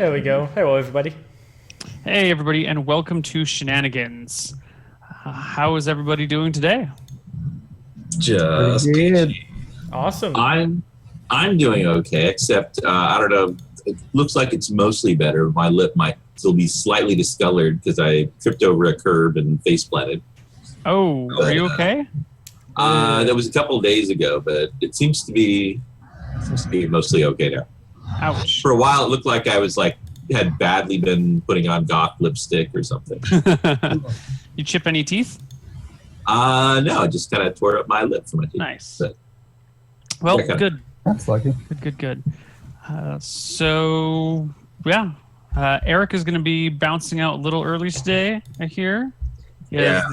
There we go. Hello, everybody. Hey, everybody, and welcome to Shenanigans. How is everybody doing today? Just Pretty good. peachy. Awesome. I'm doing okay, except I don't know. It looks like it's mostly better. My lip might still be slightly discolored because I tripped over a curb and face planted. Oh, are you okay? That was a couple of days ago, but it seems to be mostly okay now. Ouch. For a while, it looked like I was had badly been putting on goth lipstick or something. You chip any teeth? No, I just kind of tore up my lip from my teeth. Nice. But, Well, okay. good. That's lucky. Good. Eric is going to be bouncing out a little early today, I hear. He has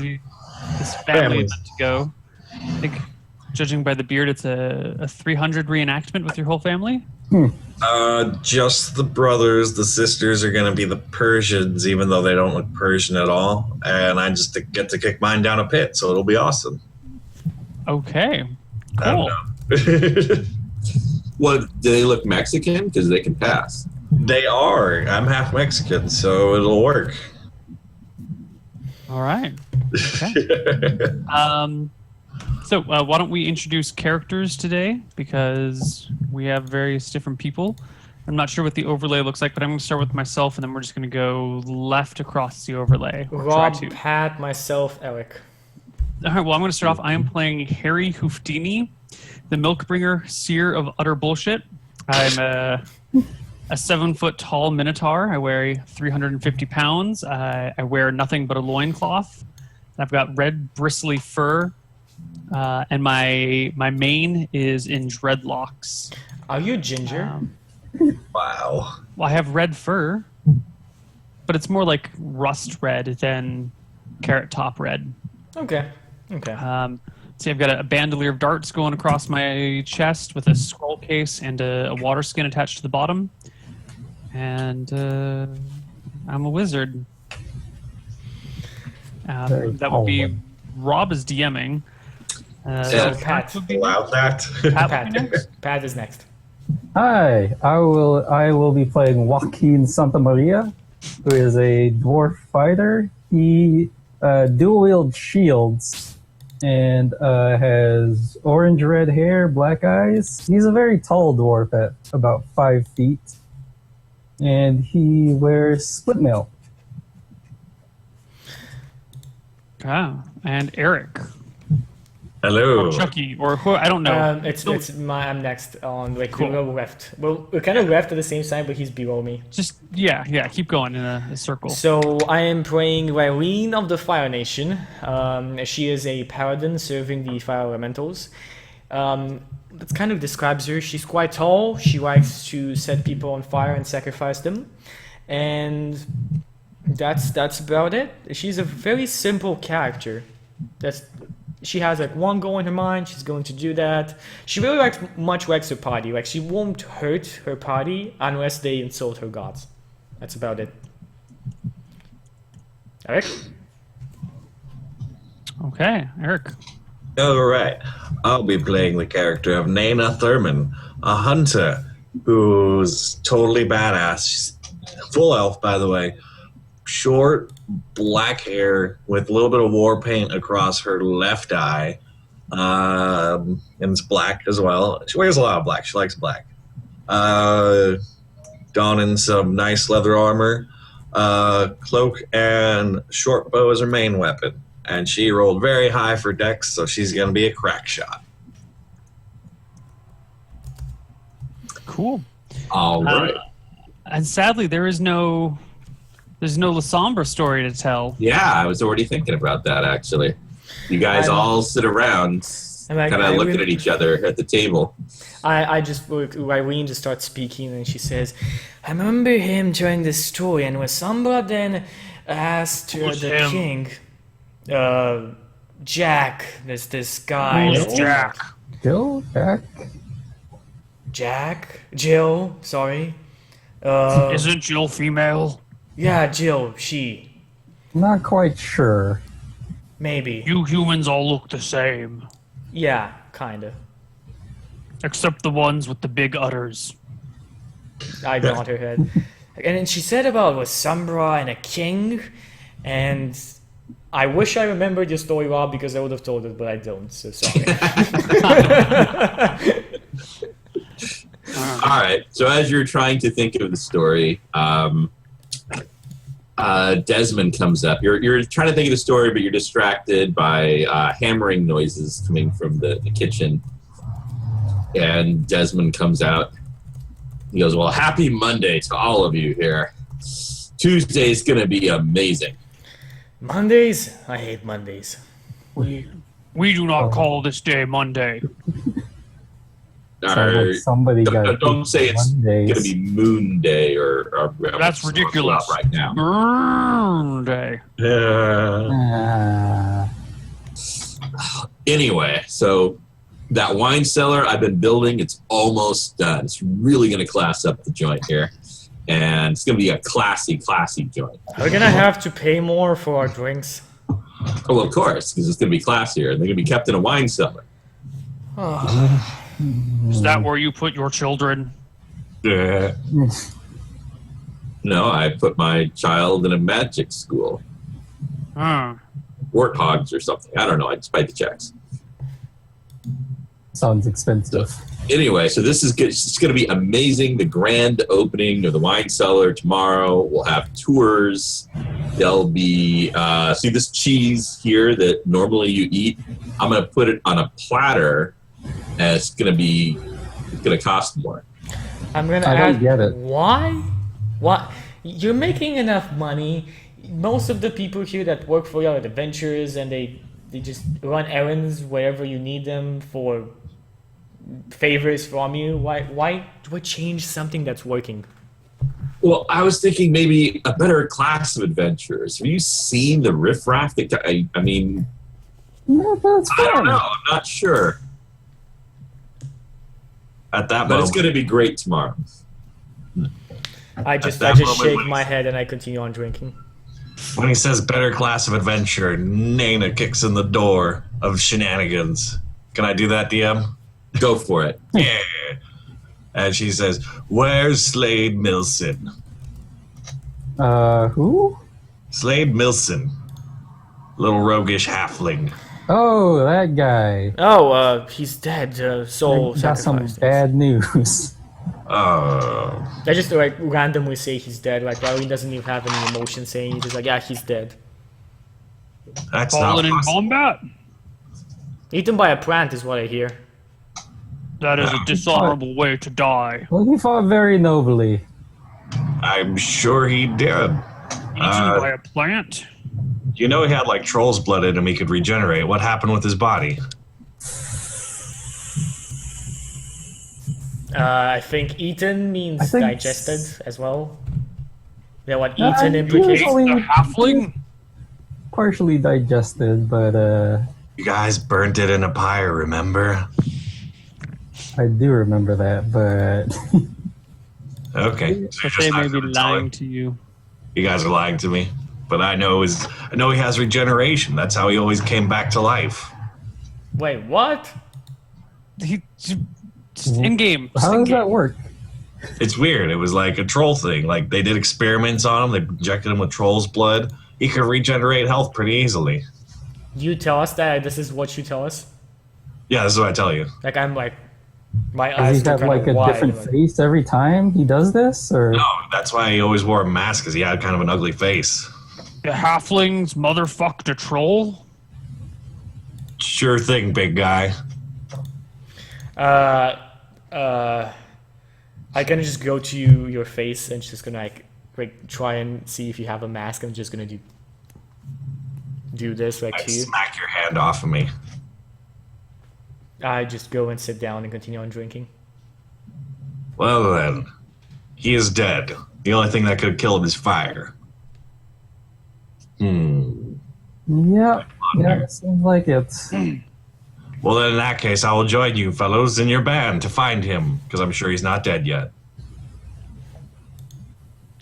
his family event to go. I think, judging by the beard, it's a 300 reenactment with your whole family. Just the brothers. The sisters are going to be the Persians, even though they don't look Persian at all. And I just get to kick mine down a pit, so it'll be awesome. Okay. I don't Cool. know. Well, do they look Mexican? Because they can pass. They are. I'm half Mexican, so it'll work. All right. Okay. So why don't we introduce characters today, because we have various different people. I'm not sure what the overlay looks like, but I'm going to start with myself, and then we're just going to go left across the overlay. Or try Rob, to. Pat, myself, Eric. All right, well, I'm going to start off. I am playing Harry Hooftini, the Milkbringer, Seer of Utter Bullshit. I'm a 7-foot tall minotaur. I weigh 350 pounds. I wear nothing but a loincloth. I've got red bristly fur. And my mane is in dreadlocks. Are you ginger? Wow. Well, I have red fur, but it's more like rust red than carrot top red. Okay. See, I've got a bandolier of darts going across my chest with a scroll case and a water skin attached to the bottom. And I'm a wizard. That would be Rob is DMing. So Pat. Allow that. Pat would be next. Pat is next. Hi, I will be playing Joaquin Santamaria, who is a dwarf fighter. He dual wields shields and has orange red hair, black eyes. He's a very tall dwarf at about 5 feet, and he wears split mail. And Eric. Hello. Or Chucky, or who, I don't know. I'm next on Cool. below left. Well, we're kind of left at the same time, but he's below me. Just, keep going in a circle. So I am playing Rylene of the Fire Nation. She is a paladin serving the fire elementals. That kind of describes her. She's quite tall. She likes to set people on fire and sacrifice them, and that's about it. She's a very simple character. She has one goal in her mind. She's going to do that. She really likes her party. She won't hurt her party unless they insult her gods. That's about it. Eric? Okay, Eric. All right. I'll be playing the character of Naina Thurman, a hunter who's totally badass. She's full elf, by the way. Short, black hair with a little bit of war paint across her left eye. And it's black as well. She wears a lot of black. She likes black. Donning some nice leather armor. Cloak and short bow as her main weapon. And she rolled very high for dex, so she's going to be a crack shot. Cool. All right. And sadly, there's no Lasombra story to tell. Yeah, I was already thinking about that, actually. You guys all sit around, kind of looking at each other at the table. Rylene just starts speaking, and she says, I remember him telling this story, and Wasambra then asked the king, Jack, there's this guy. Jack. Jill? Jack? Jill, sorry. Isn't Jill female? Yeah, Jill, she. Not quite sure. Maybe. You humans all look the same. Yeah, kinda. Except the ones with the big udders. I nod her head. And then she said about was Sombra and a king, and I wish I remembered your story, Rob, because I would have told it, but I don't. So sorry. All right. So as you're trying to think of the story, Desmond comes up. You're trying to think of the story, but you're distracted by hammering noises coming from the kitchen. And Desmond comes out. He goes, "Well, happy Monday to all of you here. Tuesday's going to be amazing." Mondays? I hate Mondays. We do not call this day Monday. Sounds like somebody got Don't say it's Mondays. going to be Moon Day or That's ridiculous. right now. Monday. Ah. Anyway, so that wine cellar I've been building, it's almost done. It's really going to class up the joint here. And it's going to be a classy joint. We're gonna have to pay more for our drinks. Oh, well, of course, because it's going to be classier. They're going to be kept in a wine cellar. Is that where you put your children? No, I put my child in a magic school. Warthogs or something. I don't know. I just paid the checks. Sounds expensive. Anyway, so this is good. It's going to be amazing. The grand opening of the wine cellar tomorrow. We'll have tours. There'll be see this cheese here that normally you eat. I'm going to put it on a platter, and it's going to cost more. I'm gonna I don't ask, get it. why? What? You're making enough money. Most of the people here that work for you are adventurers, and they just run errands wherever you need them for favors from you. Why change something that's working? Well, I was thinking maybe a better class of adventurers. Have you seen the riffraff? I mean, Yeah, that's I don't fine. know. I'm not sure. At that But it's moment, going to be great tomorrow. I just that moment shake when my he's- head and I continue on drinking. when he says better class of adventure, Nana kicks in the door of Shenanigans. Can I do that, DM? Go for it. Yeah. And she says, "Where's Slade Milson?" Who? Slade Milson. Little roguish halfling. Oh, that guy. Oh, he's dead. Soul Got some sacrificed. bad news. Oh. I just like randomly say he's dead. Like Darwin doesn't even have any emotion saying. He's just like, yeah, he's dead. That's not Fallen in possible. combat? Eaten by a plant is what I hear. That is a dishonorable way to die. Well, he fought very nobly. I'm sure he did. Eaten by a plant? You know he had like troll's blood in him he could regenerate. What happened with his body? I think eaten means I think- digested as well. Yeah, what Uh, eaten he implicates. was only The halfling? partially digested, but You guys burnt it in a pyre, remember? I do remember that. But Okay. But You're just they not may be gonna tell lying it. to you. You guys are lying to me. But I know he has regeneration. That's how he always came back to life. Wait, what? In game. how does that work? It's weird. It was like a troll thing. Like they did experiments on him. They injected him with troll's blood. He could regenerate health pretty easily. You tell us that this is what you tell us? Yeah, this is what I tell you. Like I'm like, my Does eyes he are have kind like of a wide. different like- face every time he does this, or No, that's why he always wore a mask, because he had kind of an ugly face. The halflings motherfucked a troll? Sure thing, big guy. I can just go to your face and just gonna like try and see if you have a mask. I'm just gonna do this like I'd to you. smack your hand off of me. I just go and sit down and continue on drinking. Well then, he is dead. The only thing that could kill him is fire. yeah, it seems like it. Well then, in that case, I will join you fellows in your band to find him, because I'm sure he's not dead yet.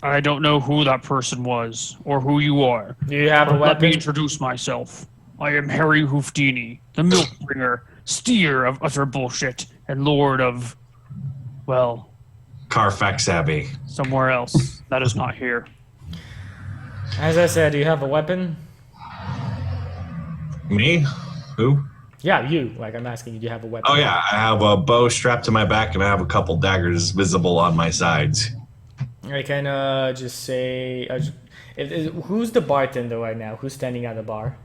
I don't know who that person was, or who you are. Do you have a But let me weapon? introduce myself. I am Harry Hoofdini, the milk bringer, steer of utter bullshit, and lord of, well, Carfax Abbey. somewhere else. That is not here. As I said, do you have a weapon? Me? Who? Yeah, you. Like, I'm asking you, do you have a weapon? Oh, yeah. I have a bow strapped to my back, and I have a couple daggers visible on my sides. I can just say... who's the bartender right now? Who's standing at the bar?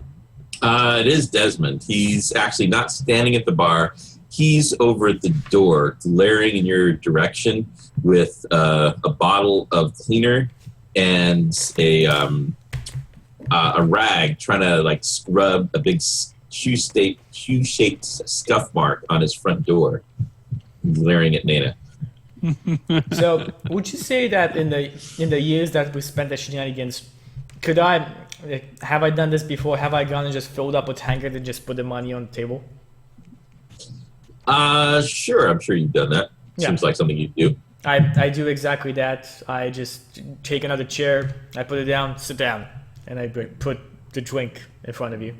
It is Desmond. He's actually not standing at the bar. He's over at the door, glaring in your direction with a bottle of cleaner and a rag, trying to like scrub a big shoe-shaped scuff mark on his front door, glaring at Nana. So, would you say that in the years that we spent at Shenanigans, have I done this before? Have I gone and just filled up a tankard and just put the money on the table? Sure. I'm sure you've done that. Yeah. Seems like something you do. I do exactly that. I just take another chair, I put it down, sit down, and I put the drink in front of you.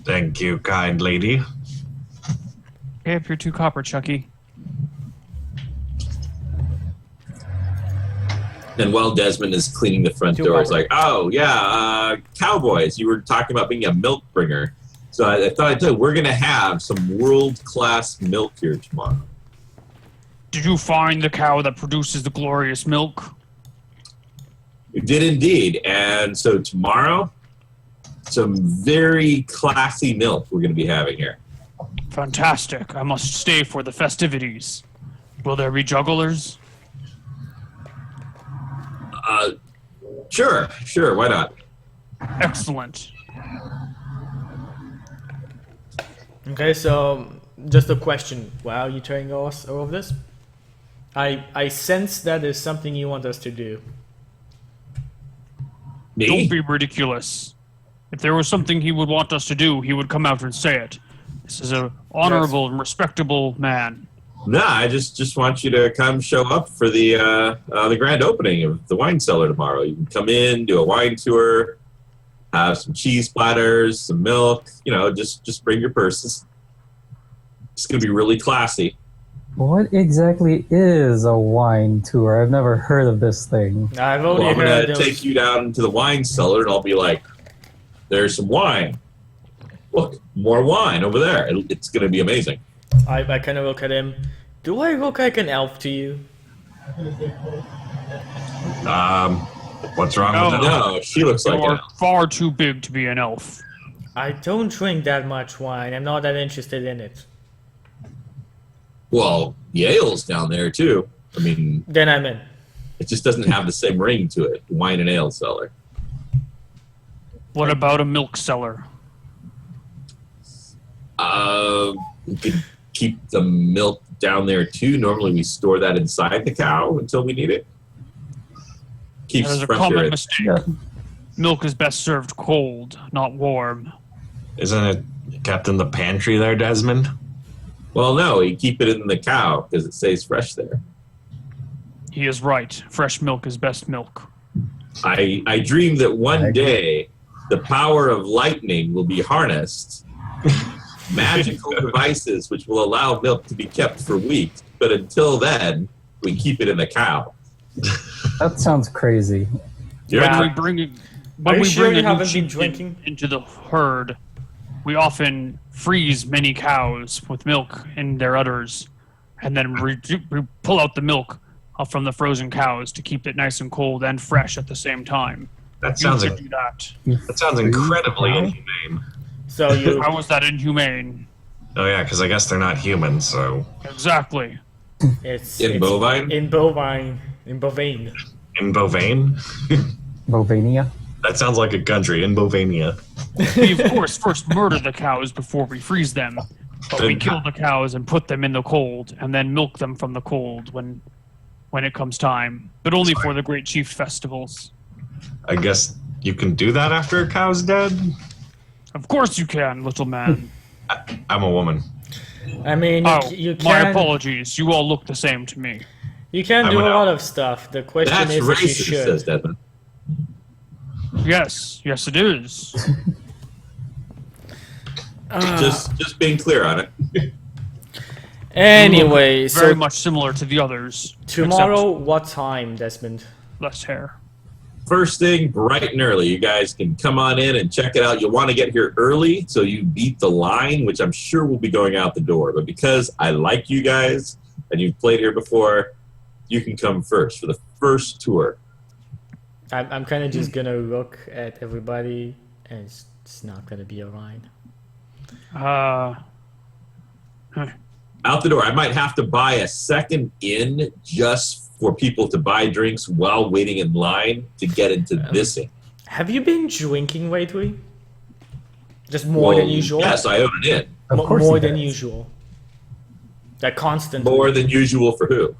Thank you, kind lady. Pay up your 2 copper, Chucky. And while Desmond is cleaning the front door, it's like, oh, yeah, cowboys, you were talking about being a milk bringer. So I thought I'd tell you, we're going to have some world-class milk here tomorrow. Did you find the cow that produces the glorious milk? We did indeed. And so tomorrow, some very classy milk we're going to be having here. Fantastic. I must stay for the festivities. Will there be jugglers? Sure, why not? Excellent. Okay, so just a question. Why are you telling us all of this? I sense that there's something you want us to do. Me? Don't be ridiculous. If there was something he would want us to do, he would come out and say it. This is an honorable and respectable man. No, I just want you to come show up for the grand opening of the wine cellar tomorrow. You can come in, do a wine tour, have some cheese platters, some milk. Just bring your purses. It's going to be really classy. What exactly is a wine tour? I've never heard of this thing. I've only I'm heard going to take you down into the wine cellar, and I'll be like, there's some wine. Look, more wine over there. It's going to be amazing. I kind of look at him. Do I look like an elf to you? What's wrong with that? No, she looks like You are an elf. far too big to be an elf. I don't drink that much wine. I'm not that interested in it. Well, Yale's down there, too. I mean, Then I'm in. it just doesn't have the same ring to it. Wine and ale cellar. What about a milk cellar? We could keep the milk down there too. Normally we store that inside the cow until we need it. Keeps That is a fresher. common mistake. Milk is best served cold, not warm. Isn't it kept in the pantry there, Desmond? Well, no, you keep it in the cow because it stays fresh there. He is right. Fresh milk is best milk. I dream that one day the power of lightning will be harnessed. Magical devices which will allow milk to be kept for weeks. But until then, we keep it in the cow. That sounds crazy. Yeah. When we bring Are you sure a you new haven't been sheep drinking? into the herd, we often freeze many cows with milk in their udders, and then we pull out the milk from the frozen cows to keep it nice and cold and fresh at the same time. That You sounds should do that. incredibly Wow. inhumane. So you How was that inhumane? Oh yeah, because I guess they're not human, so Exactly. it's In bovine? In bovine. In bovine. in Bovane? Bovania. That sounds like a country, in Bovania. We of course first murder the cows before we freeze them, but we kill the cows and put them in the cold, and then milk them from the cold when it comes time. But only for the great chief festivals. I guess you can do that after a cow's dead? Of course you can, little man. I'm a woman. I mean, Oh, you my can apologies. You all look the same to me. you can I'm do a an lot elf. of stuff. The question That's is if you racist, should. says Desmond. Yes, it is. Just being clear on it. Anyway, Very so much similar to the others. tomorrow, what time, Desmond? except less hair. First thing, bright and early. You guys can come on in and check it out. You'll want to get here early so you beat the line, which I'm sure will be going out the door. But because I like you guys and you've played here before, you can come first for the first tour. I'm kind of just gonna look at everybody, and it's not gonna be a line. Out the door. I might have to buy a second in just for people to buy drinks while waiting in line to get into this in. Have you been drinking lately? Just more than usual? Yes, I own it in. Of course More he than does. usual. Like constantly. More than usual for who?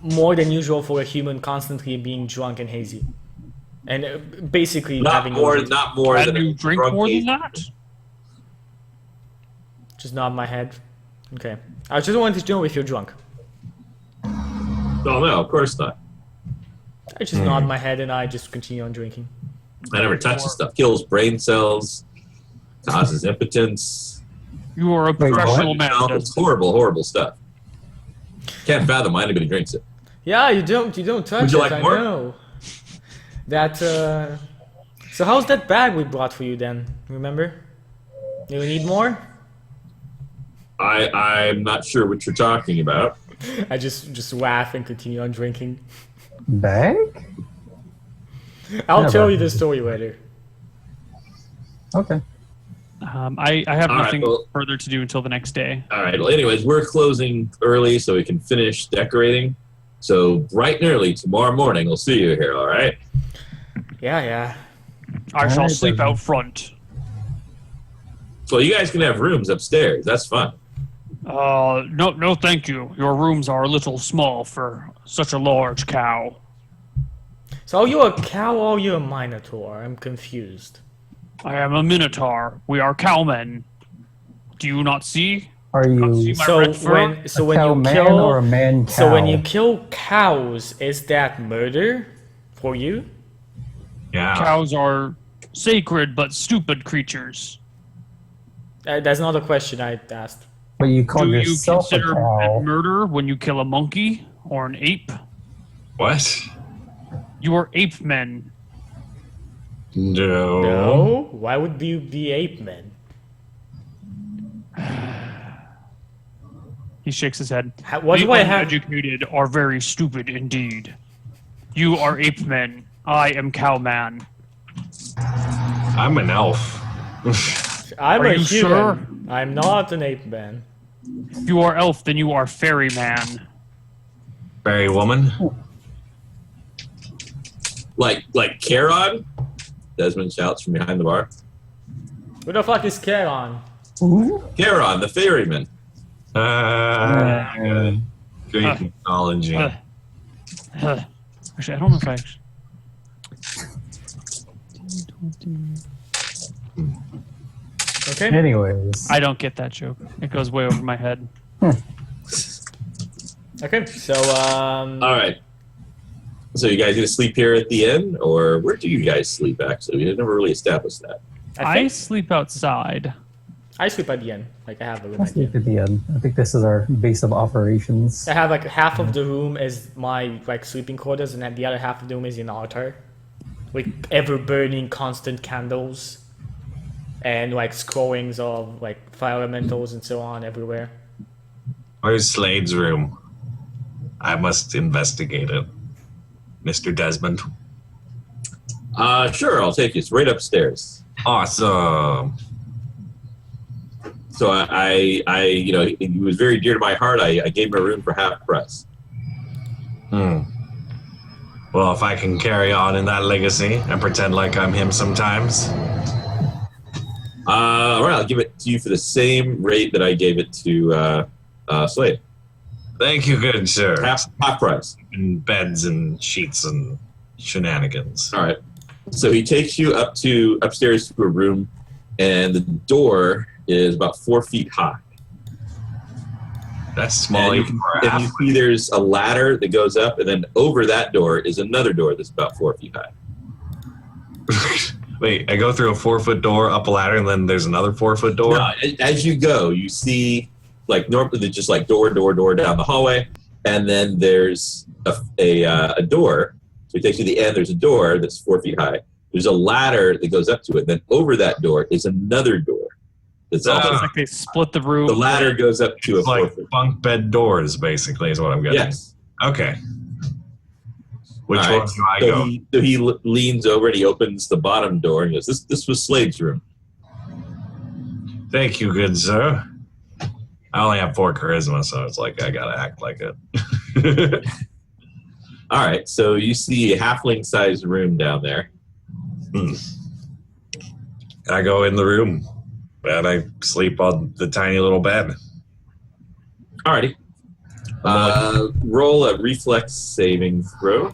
More than usual for a human constantly being drunk and hazy. And basically Not having more. over- Not more Can than you a drink drunk more than Asian. that? Just nod my head. Okay. I just wanted to know if you're drunk. Oh no, of course not. I just nod my head and I just continue on drinking. I never touch this stuff. Kills brain cells, causes impotence. You are a Wait, what? professional man. It's horrible, horrible stuff. Can't fathom why anybody drinks it. Yeah, you don't touch Would you it, like I more? know. That so how's that bag we brought for you then? Remember? Do you need more? I'm not sure what you're talking about. I just laugh and continue on drinking. Bag? I'll Never. tell you the story later. Okay. I have All right, nothing well- further to do until the next day. All right. Well, anyways, we're closing early so we can finish decorating. So bright and early tomorrow morning, we'll see you here. All right. Yeah. I shall Alright, sleep then. out front. Well, you guys can have rooms upstairs. That's fun. No, thank you. Your rooms are a little small for such a large cow. So are you a cow or are you a minotaur? I'm confused. I am a minotaur. We are cowmen. Do you not see? Are Not see you my So red fur? when cow you man kill or a man cow? So when you kill cows, is that murder for you? Yeah. Cows are sacred but stupid creatures. That's not a question I asked. But you call Do you yourself a consider cow. it murder when you kill a monkey or an ape? What? You are ape men. No. No? Why would you be ape men? He shakes his head. What The do I have? uneducated are very stupid indeed. You are ape men. I am cowman. I'm an elf. I'm Are a you human. sure? I'm not an ape man. If you are elf, then you are fairy man. Fairy woman. Like Charon? Desmond shouts from behind the bar. Who the fuck is Charon? Ooh. Charon, the ferryman. Great mythology. Actually, I don't know if I. Okay. Anyways. I don't get that joke. It goes way over my head. Okay. So All right. So you guys gonna sleep here at the inn, or where do you guys sleep? Actually, we never really established that. I I think sleep outside. I sleep at the end. Like I have a room I'll at the sleep end. at the end. I think this is our base of operations. I have like half of the room is my like sleeping quarters, and then the other half of the room is an altar, with ever burning constant candles, and like scrollings of like fire elementals and so on everywhere. Where's Slade's room? I must investigate it. Mr. Desmond. Sure, I'll take you. It's right upstairs. Awesome. So I you know, he was very dear to my heart. I gave him a room for half price. Well, if I can carry on in that legacy and pretend like I'm him sometimes. All right, I'll give it to you for the same rate that I gave it to Slade. Thank you, good sir. Half price. And beds and sheets and shenanigans. All right. So he takes you upstairs to a room, and the door is about 4 feet high. That's small And even for a and half. you see there's a ladder that goes up, and then over that door is another door that's about 4 feet high. Wait, I go through a 4-foot door, up a ladder, and then there's another 4-foot door? Now, as you go, you see like normally just like door down the hallway, and then there's a door. So it takes you to the end. There's a door that's 4 feet high. There's a ladder that goes up to it. Then over that door is another door. It's It's like they split the room. the ladder goes up to It's a 4 like foot. bunk bed doors, basically, is what I'm getting. Yes. Okay. Which All right. one do I So go? he leans over and he opens the bottom door and he goes, "This was Slade's room." Thank you, good sir. I only have 4 charisma, so it's like I gotta act like it. All right. So you see a halfling-sized room down there. I go in the room and I sleep on the tiny little bed. Alrighty. Roll a reflex saving throw.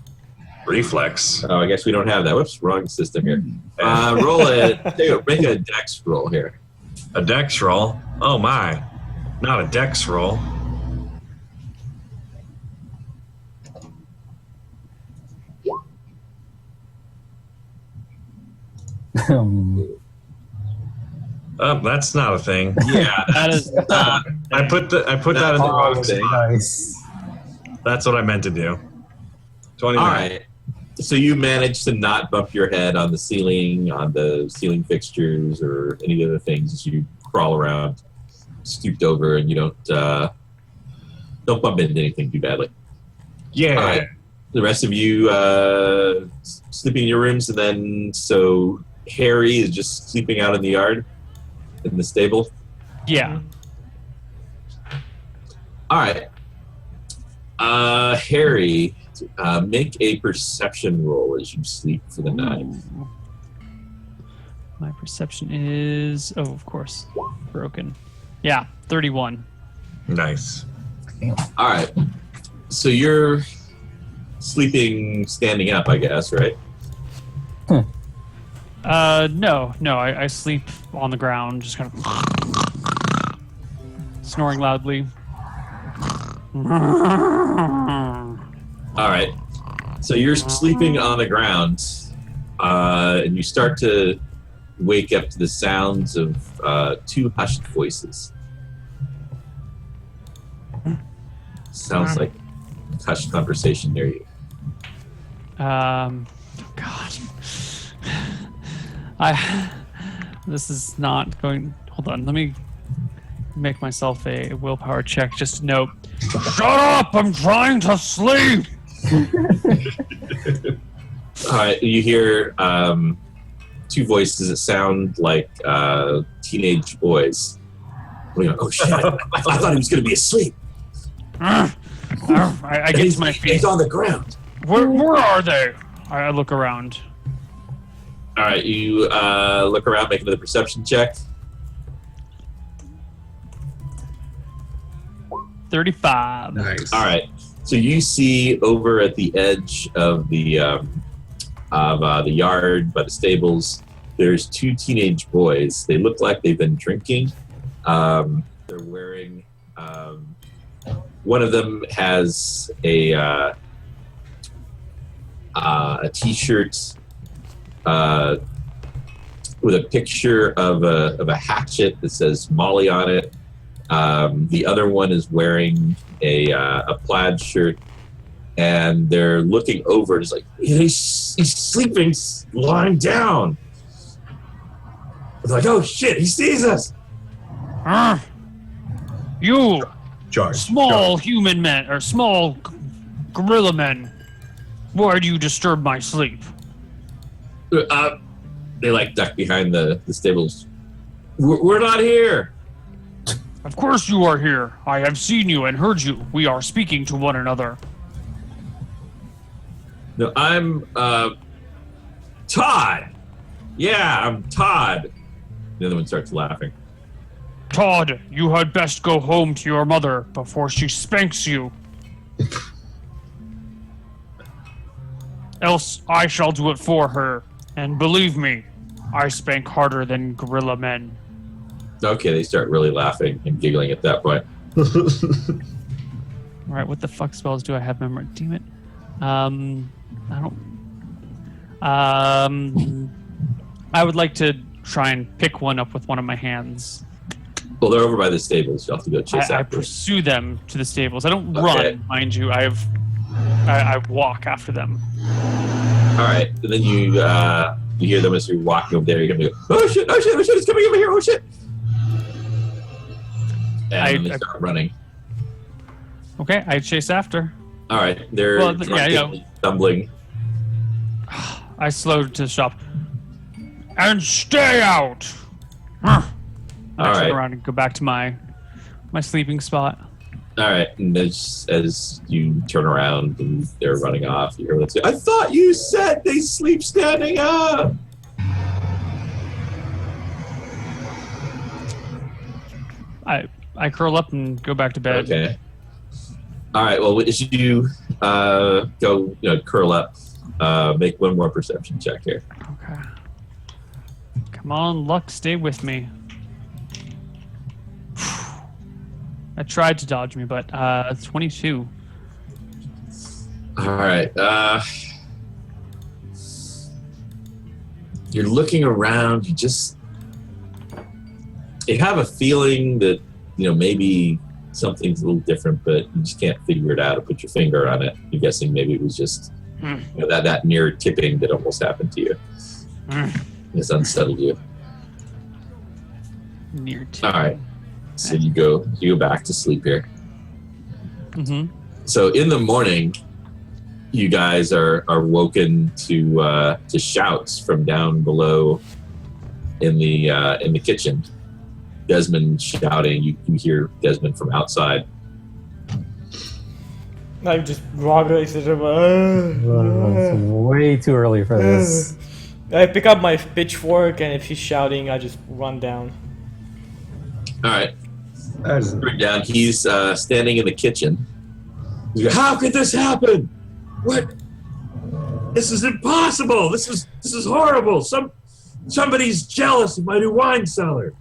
Reflex. Oh, I guess we don't have that. Whoops, wrong system here. Roll make a dex roll here. A dex roll? Oh my. Not a dex roll. Oh, that's not a thing. Yeah, That is I put that in the wrong thing. Nice. That's what I meant to do. 29. all right. So you manage to not bump your head on the ceiling fixtures, or any other things as you crawl around, stooped over, and you don't bump into anything too badly. Yeah. All right. The rest of you sleeping in your rooms, and then so Harry is just sleeping out in the yard, in the stable. yeah. All right. Harry, make a perception roll as you sleep for the night. Ooh. My perception is of course broken. Yeah, 31. Nice. All right. So you're sleeping standing up, I guess, right? No, I sleep on the ground, just kind of snoring loudly. All right. So you're sleeping on the ground, and you start to wake up to the sounds of 2 hushed voices. Sounds like hushed conversation near you. God. This is not going. Hold on, let me make myself a willpower check. Just to note. Shut up! I'm trying to sleep. All right, you hear 2 voices that sound like teenage boys. Oh shit! I thought he was going to be asleep. I get to my feet. He's on the ground. Where are they? I look around. All right, you look around, make another perception check. 35. Nice. All right, so you see over at the edge of the yard by the stables, there's 2 teenage boys. They look like they've been drinking. They're wearing. One of them has a T-shirt with a picture of a hatchet that says Molly on it. The other one is wearing a plaid shirt, and they're looking over. It's like he's sleeping, lying down. It's like, oh shit, he sees us. You Charge. small human men or small gorilla men. Why do you disturb my sleep? They like duck behind the stables. We're not here. Of course you are here. I have seen you and heard you. We are speaking to one another. No, I'm Todd. Yeah, I'm Todd. The other one starts laughing. Todd, you had best go home to your mother before she spanks you. Else I shall do it for her. And believe me, I spank harder than gorilla men. Okay, they start really laughing and giggling at that point. Alright, what the fuck spells do I have memorized? Damn it. I don't... I would like to try and pick one up with one of my hands. Well, they're over by the stables. You'll have to go chase I after. pursue them to the stables. I don't Okay. run, mind you. I walk after them. All right, and then you hear them as you're walking over there. You're gonna go, oh shit, it's coming over here, oh shit! And they start running. Okay, I chase after. All right, they're stumbling. I slowed to stop. And stay out! I turn around and go back to my sleeping spot. All right, and as you turn around and they're running off, you hear them say, I thought you said they sleep standing up! I curl up and go back to bed. Okay. All right, well, as you go, curl up, make one more perception check here. Okay. Come on, luck, stay with me. I tried to dodge me, but 22. All right. You're looking around. You have a feeling that, maybe something's a little different, but you just can't figure it out or put your finger on it. You're guessing maybe it was just that near tipping that almost happened to you. It's unsettled you. Near tipping. All right. So you go back to sleep here. Mm-hmm. So in the morning, you guys are woken to shouts from down below in the kitchen. Desmond shouting. You can hear Desmond from outside. I just grog it. It's way too early for this. I pick up my pitchfork, and if he's shouting, I just run down. All right. Right down. He's standing in the kitchen. He's like, how could this happen? What? This is impossible. This is horrible. Somebody's jealous of my new wine cellar.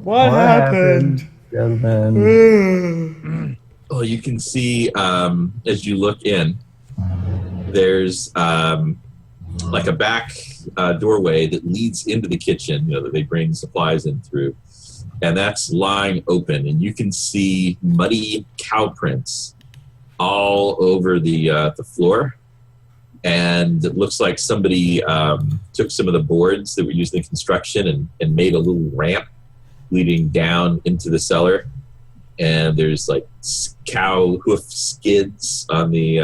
What happened? Desmond. Well, you can see as you look in, there's like a back doorway that leads into the kitchen. That they bring supplies in through. And that's lying open, and you can see muddy cow prints all over the floor. And it looks like somebody took some of the boards that were used in construction and made a little ramp leading down into the cellar. And there's like cow hoof skids on the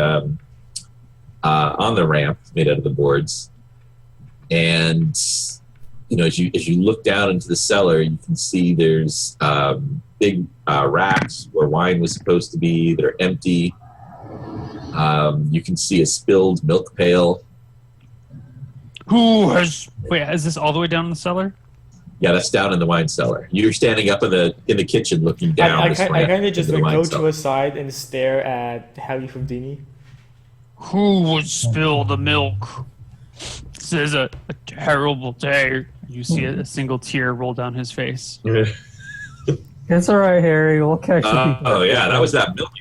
ramp made out of the boards. And as you look down into the cellar, you can see there's big racks where wine was supposed to be that are empty. You can see a spilled milk pail. Wait, is this all the way down in the cellar? Yeah, that's down in the wine cellar. You're standing up in the kitchen looking down. I kind of just into the go wine to cellar. a side and stare at Harry Houdini. Who would spill the milk? This is a terrible day. You see a single tear roll down his face. It's all right, Harry. We'll catch you. Oh yeah, that was that milk.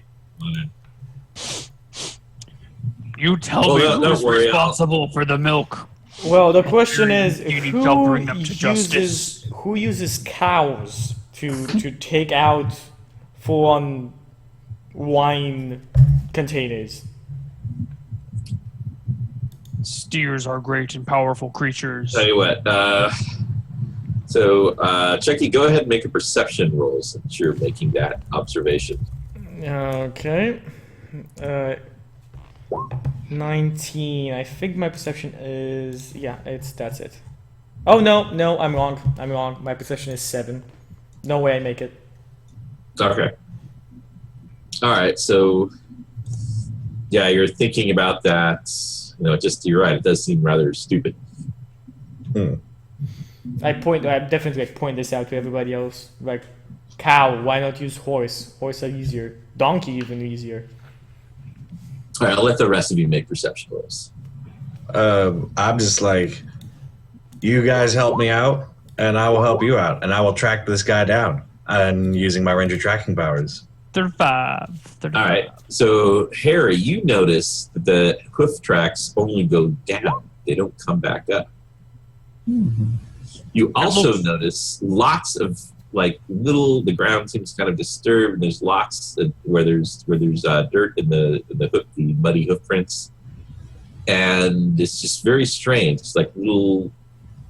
You tell me don't who's worry, responsible for the milk. Well, the question is, I'll bring them to justice. who uses cows to take out full-on wine containers? Steers are great and powerful creatures. Tell you what. Chucky, go ahead and make a perception roll since you're making that observation. Okay. 19. I think my perception is that's it. Oh no, I'm wrong. My perception is 7. No way I make it. Okay. All right. So, yeah, you're thinking about that. You're right. It does seem rather stupid. I definitely point this out to everybody else. Like, cow, why not use horse? Horse are easier. Donkey even easier. All right, I'll let the rest of you make perception rolls. I'm just like, you guys help me out, and I will help you out, and I will track this guy down, and using my ranger tracking powers. 35. All right. So, Harry, you notice that the hoof tracks only go down. They don't come back up. Mm-hmm. You also notice lots of like the ground seems kind of disturbed, and there's lots where there's dirt in the hoof, the muddy hoof prints, and it's just very strange. It's like little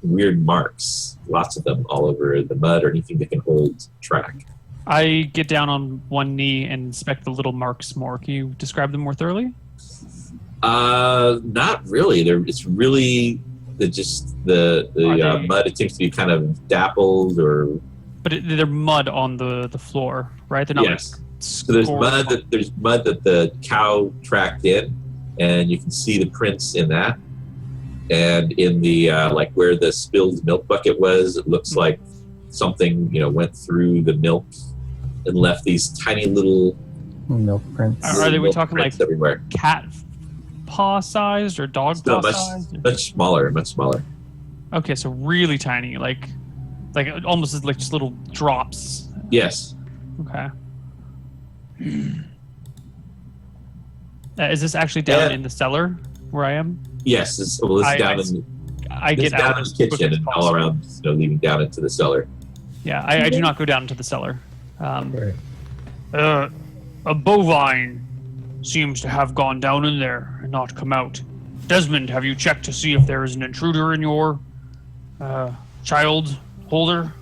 weird marks, lots of them all over the mud or anything that can hold track. I get down on one knee and inspect the little marks more. Can you describe them more thoroughly? Not really. It's really the mud. It seems to be kind of dappled or. But they're mud on the floor, right? They're not. Yes. Like So there's mud that the cow tracked in, and you can see the prints in that. And in the like where the spilled milk bucket was, it looks like something went through the milk and left these tiny little milk prints. Are we talking like everywhere? Cat paw sized or dog paw sized? Much smaller. Okay, so really tiny, like almost like just little drops. Yes. Okay. Is this actually down in the cellar where I am? Yes. It's down in. I get down out in the kitchen and all around, leading down into the cellar. Yeah, I do not go down into the cellar. Right. A bovine seems to have gone down in there and not come out. Desmond, have you checked to see if there is an intruder in your child holder?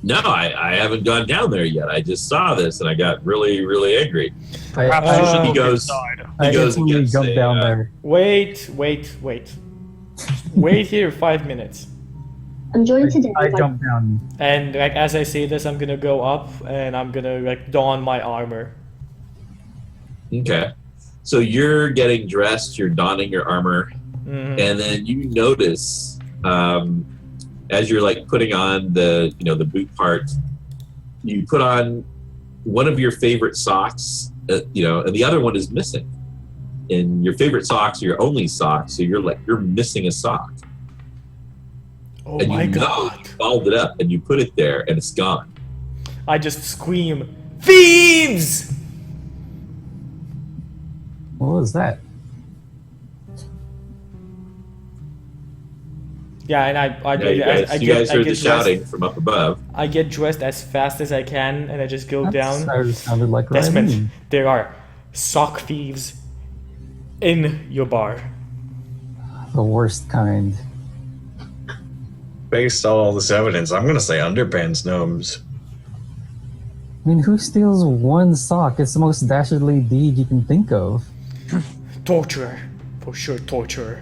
No, I haven't gone down there yet. I just saw this and I got really, really angry. Perhaps you should He look goes. inside. He goes and instantly gets jump down there. Wait. Wait here 5 minutes. I'm joined today I by jump down. And as I say this, I'm gonna go up and I'm gonna don my armor. Okay. So you're getting dressed, you're donning your armor, Mhm. and then you notice as you're putting on the the boot part, you put on one of your favorite socks, and the other one is missing. And your favorite socks are your only socks, so you're missing a sock. Oh And my you god. you balled it up and you put it there and it's gone. I just scream, "Thieves!" What was that? Yeah, and I You guys heard the dressed. shouting from up above. I get dressed as fast as I can, and I just go That down. sounded like Desmond, Ryan. there are sock thieves in your bar. The worst kind. Based on all this evidence, I'm gonna say underpants gnomes. I mean, who steals one sock? It's the most dastardly deed you can think of. Torturer, for sure, torturer.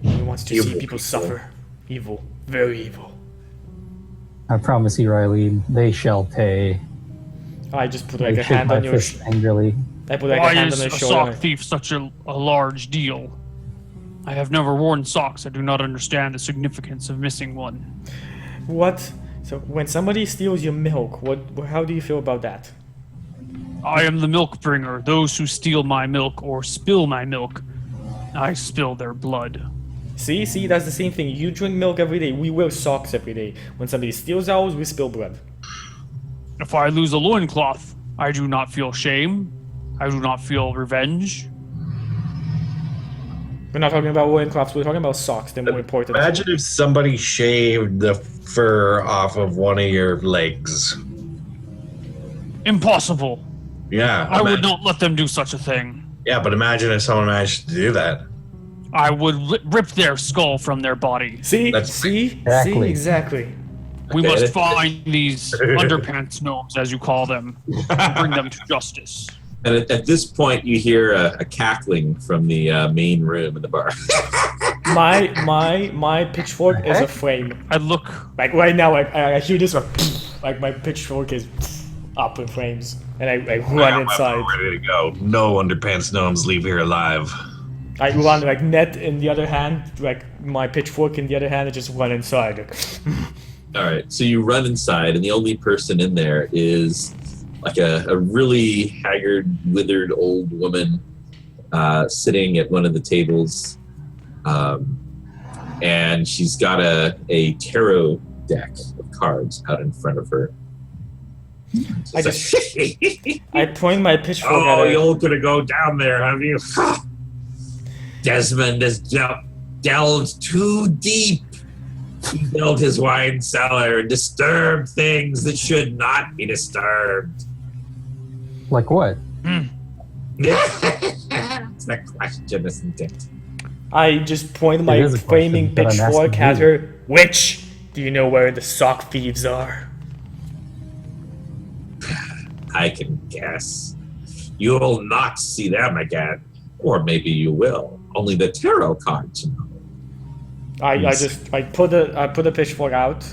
He wants to see Evil people people. suffer. Evil, very evil. I promise you, Riley, they shall pay. I just put I a shake hand my on your. fist angrily. I put a Why hand is on a your sock shoulder. thief such a large deal? I have never worn socks. I do not understand the significance of missing one. What? So when somebody steals your milk, how do you feel about that? I am the milk bringer. Those who steal my milk or spill my milk, I spill their blood. See, that's the same thing. You drink milk every day. We wear socks every day. When somebody steals ours, we spill blood. If I lose a loincloth, I do not feel shame. I do not feel revenge. We're not talking about loincloths. We're talking about socks. They're more important. Imagine if somebody shaved the fur off of one of your legs. Impossible. Yeah. I would not let them do such a thing. Yeah, but imagine if someone managed to do that. I would rip their skull from their body. See, That's- Exactly. exactly. We Okay. must find these underpants gnomes, as you call them, and bring them to justice. And at this point, you hear a cackling from the main room in the bar. My pitchfork is a flame. I look. Like right now, I hear this one. Like my pitchfork is up in flames, and I run inside. Ready to go. No underpants gnomes leave here alive. I run like net in the other hand, like my pitchfork in the other hand, and just run inside. All right, so you run inside, and the only person in there is like a really haggard, withered old woman sitting at one of the tables, and she's got a tarot deck of cards out in front of her. I just I point my pitchfork Oh, at her. you're gonna go down there, have you? Desmond has delved too deep. He built his wine cellar and disturbed things that should not be disturbed. Like what? It's a question, isn't it? I just point It my is a question flaming that I'm pitchfork asking at you. her. Witch, do you know where the sock thieves are? I can guess. You'll not see them again. Or maybe you will. Only the tarot cards know. I put the pitchfork out.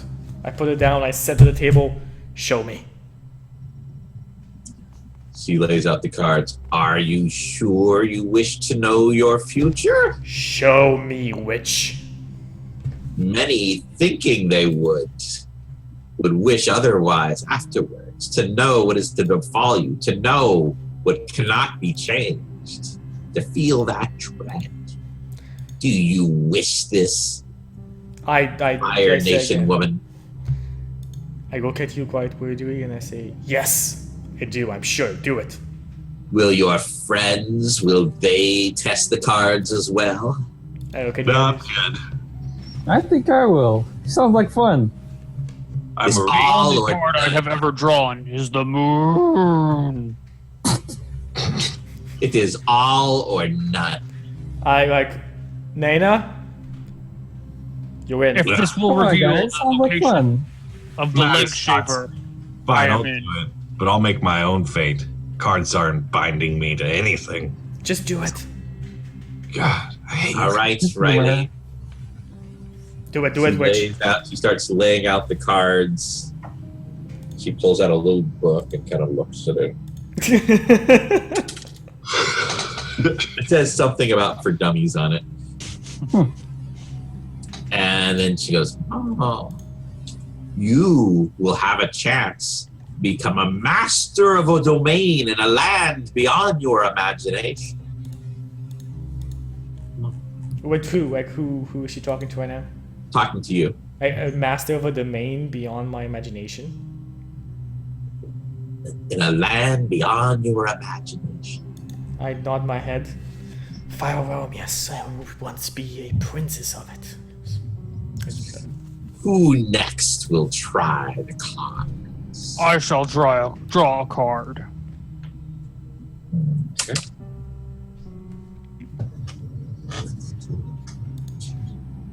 I put it down. I said to the table, "Show me." She lays out the cards. Are you sure you wish to know your future? Show me, witch. Many, thinking they would wish otherwise afterwards. To know what is to befall you. To know what cannot be changed. To feel that dread. Do you wish this, Fire Nation woman? I look at you quite weirdly and I say, "Yes, I do. I'm sure. Do it." Will your friends, will they test the cards as well? I look at No, you. I'm good. I think I will. Sounds like fun. I'm It's a all The or card I have ever drawn is the moon. it is all or none. I like, Nana. You in? If this will Come on, reveal guys. the Sounds like location fun. of the Nah, leg it's not. shaper, Fine, I am I'll in. do it. But I'll make my own fate. Cards aren't binding me to anything. Just do it. God, I hate All you. right, Riley. Do it. Do it, witch. She starts laying out the cards. She pulls out a little book and kind of looks at it. It says something about for dummies on it. And then she goes, "Oh, you will have a chance to become a master of a domain in a land beyond your imagination." With who? Like who is she talking to right now? Talking to you. A master of a domain beyond my imagination. In a land beyond your imagination. I nod my head. Fire realm, yes, I would once be a princess of it. Who next will try the cards? I shall draw a card. Okay.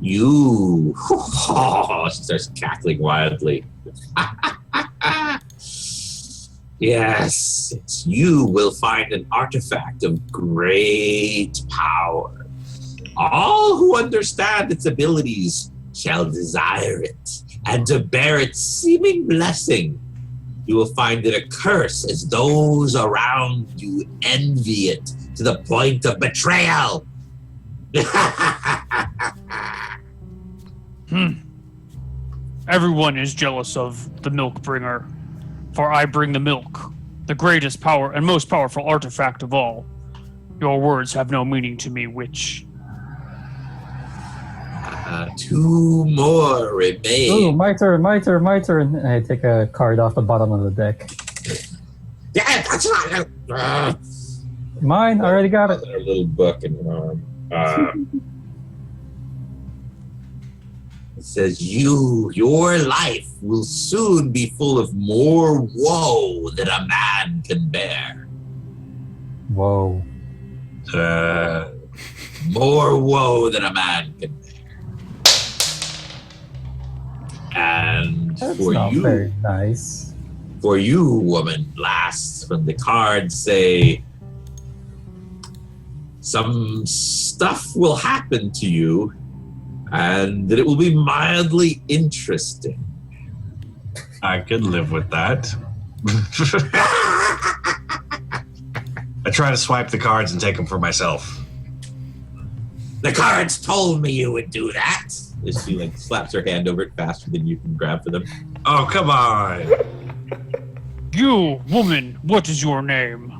You. Oh, she starts cackling wildly. Yes, it's you will find an artifact of great power. All who understand its abilities shall desire it, and to bear its seeming blessing, you will find it a curse as those around you envy it to the point of betrayal. Everyone is jealous of the milk bringer, for I bring the milk, the greatest power and most powerful artifact of all. Your words have no meaning to me, witch. Two more remain. Ooh, my turn. And I take a card off the bottom of the deck. Yeah, that's not. Mine, I already got it. Our little book in her arm. It says, your life will soon be full of more woe than a man can bear. Whoa. More woe than a man can bear. And That's for not you, very nice. for you, woman, last from the cards say, some stuff will happen to you, and that it will be mildly interesting. I could live with that. I try to swipe the cards and take them for myself. The cards told me you would do that. As she like slaps her hand over it faster than you can grab for them. Oh, come on. You, woman, what is your name?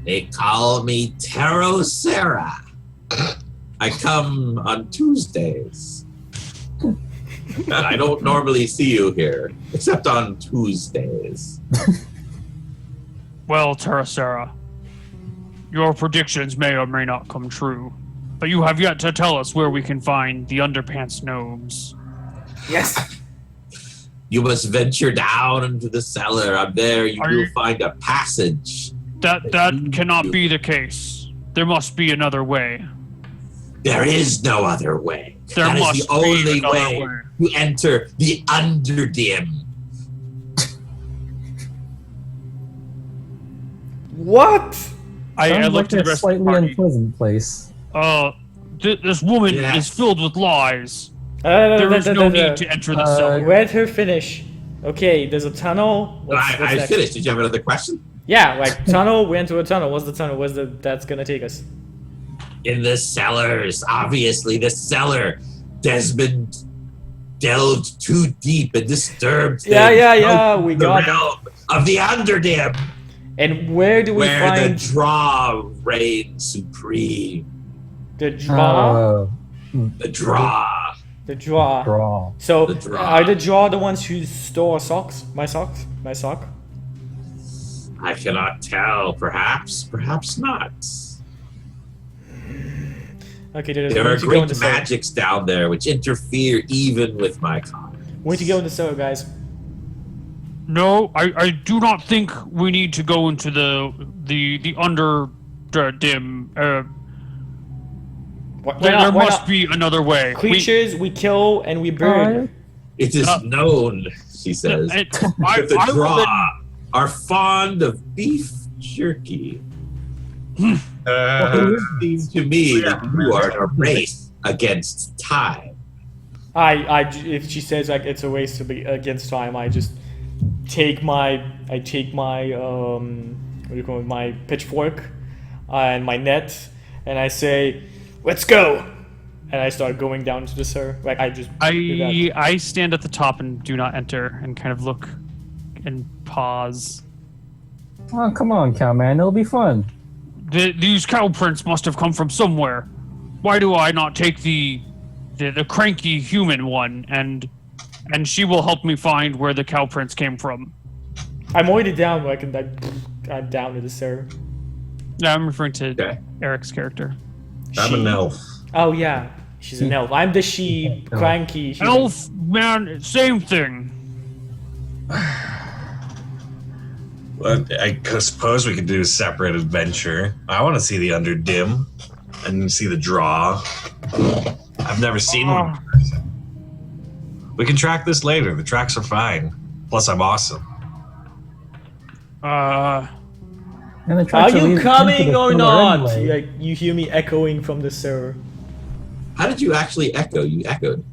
They call me Taro Sarah. I come on Tuesdays. And I don't normally see you here, except on Tuesdays. Well, Terracera, your predictions may or may not come true, but you have yet to tell us where we can find the underpants gnomes. Yes. You must venture down into the cellar. Up there, you Are will you- find a passage. That cannot be the case. There must be another way. There is no other way. There That is must the be only another way way. to enter the Underdim. What? I Sounds looked like at the a rest of the slightly party. unpleasant place. This woman Yes. is filled with lies. There is no need to enter the cellar. Let her finish. Okay, there's a tunnel. What's I next? finished. Did you have another question? Yeah, like tunnel. We enter a tunnel. What's the tunnel? That's gonna take us? In the cellars, obviously the cellar. Desmond delved too deep and disturbed Yeah, things. yeah, Broke we the got that. realm of the Underdim, And where do we where find the draw reigns supreme. the draw? Oh, The draw. The draw. draw. So The draw. are the draw the ones who store socks? My socks? My sock? I cannot tell. Perhaps not. Okay, there's There we are need to go in the great cellar. magics down there which interfere even with my con. We need to go in the cellar, guys. No, I do not think we need to go into the under dim. Why not? There Why must not? be another way. Creatures we kill and we burn. It is Uh, known, she says, I that the will draw then- are fond of beef jerky. Uh, It seems to me that you are in a race against time. If she says like it's a race to be against time, I just take my what do you call it, my pitchfork and my net, and I say, "Let's go!" And I start going down to the cellar. Like I just do that. I stand at the top and do not enter and kind of look and pause. Oh, come on, Cowman. It'll be fun. These cow prints must have come from somewhere. Why do I not take the cranky human one and she will help me find where the cow prints came from? I'm already down. Like I'm down to the cellar. Yeah, I'm referring to Okay. Eric's character. I'm an elf. Oh yeah, she's an elf. I'm the she cranky. human. Elf, man, same thing. Well, I suppose we could do a separate adventure. I want to see the Underdim and see the draw. I've never seen one. in person. We can track this later. The tracks are fine. Plus, I'm awesome. And the Are tracks you leading into coming the or cellar not? anyway. You hear me echoing from the cellar. How did you actually echo? You echoed.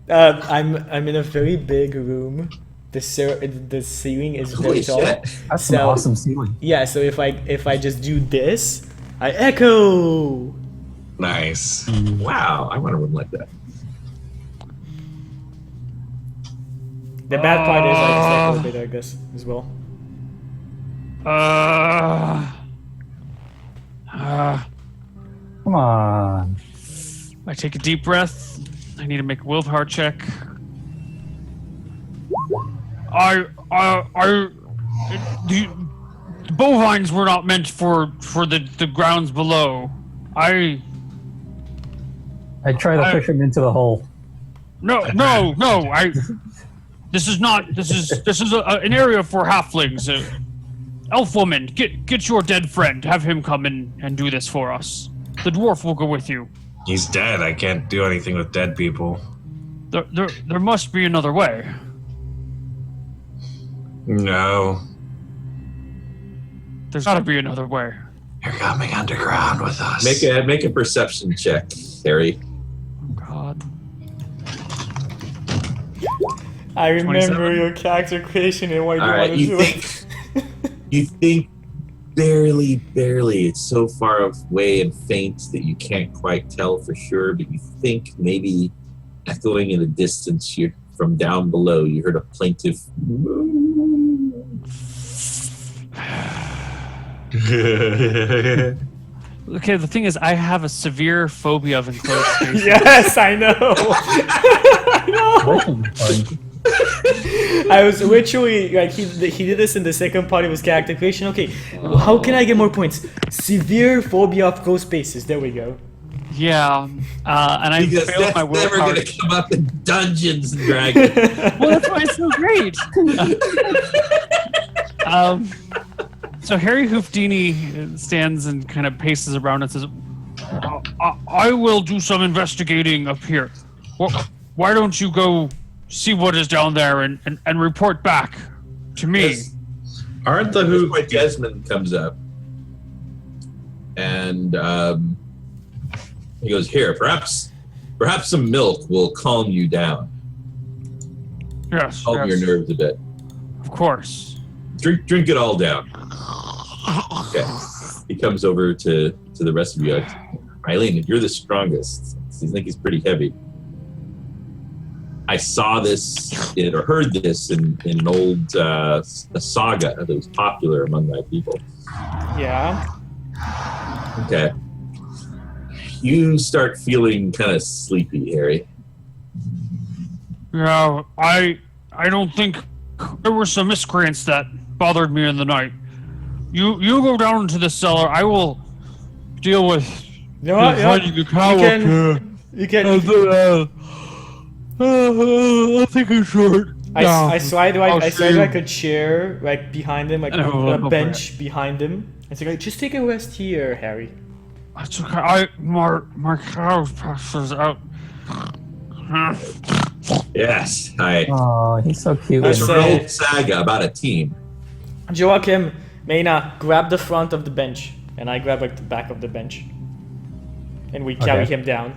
I'm in a very big room. The ceiling is very Holy tall. shit. That's an So- awesome ceiling. Yeah, so if I just do this, I echo. Nice. Wow, I want a room like that. The bad part is I just echo a bit, I guess, as well. Come on. I take a deep breath. I need to make a willpower check. The bovines were not meant for the grounds below. I try to push him into the hole. No. This is an area for halflings. Elf woman, get your dead friend. Have him come in and do this for us. The dwarf will go with you. He's dead. I can't do anything with dead people. There must be another way. No. There's gotta be another way. You're coming underground with us. Make a perception check, Harry. Oh God. I remember 27. your character creation and why you All right, wanted you to think you think barely, it's so far away and faint that you can't quite tell for sure, but you think maybe echoing in the distance here from down below, you heard a plaintive Okay, the thing is, I have a severe phobia of enclosed spaces. Yes, I know. I know. That should be fun. I was literally like he did this in the second part of his character creation. Okay, how can I get more points? Severe phobia of closed spaces. There we go. Yeah, and I Because failed that's my never willpower. going to come up in Dungeons and Dragons. Well, that's why it's so great. So Harry Hoofdini stands and kind of paces around and says, I will do some investigating up here. Why don't you go see what is down there and report back to me? Yes. Aren't the At this who? point, Desmond comes up, and he goes, "Here, perhaps some milk will calm you down, Yes, calm your nerves a bit. of course. Drink it all down." Okay. He comes over to the rest of you. Like, Eileen, you're the strongest. I think he's pretty heavy. I saw this or heard this in an old a saga that was popular among my people. Yeah. Okay. You start feeling kind of sleepy, Harry. Yeah, I don't think there were some miscreants that bothered me in the night. You go down into the cellar. I will deal with You know what? finding the cow up here. You can. I think it's short. I slide I'll see. like a chair like behind him, like Oh, a go bench behind him. It's like just take a rest here, Harry. It's okay. My cow passes out. Yes. Hi. Oh, he's so cute. I It's say- an old saga about a team. Joachim, Mena, grab the front of the bench, and I grab like the back of the bench, and we carry Okay. him down.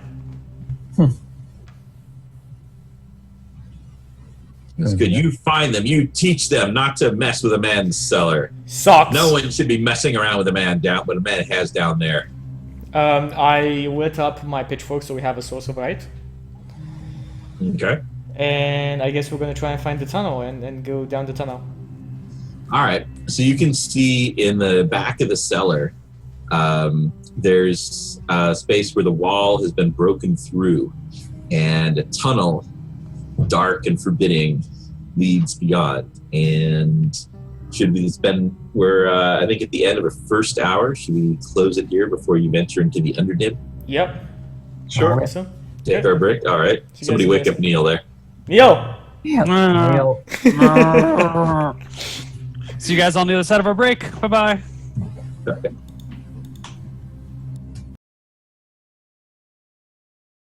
That's good. You find them. You teach them not to mess with a man's cellar. Socks. No one should be messing around with a man down. What a man has down there. I lit up my pitchfork so we have a source of light, Okay. and I guess we're gonna try and find the tunnel and go down the tunnel. All right. So you can see in the back of the cellar, there's a space where the wall has been broken through, and a tunnel, dark and forbidding, leads beyond. And should we spend? We're I think at the end of our first hour. Should we close it here before you venture into the underdim? Yep. Sure. Okay, so. Take Good. our break. All right. you Somebody guys- wake up Neil there. Neil. Yeah. Well. Neil. See you guys on the other side of our break. Bye bye. Okay.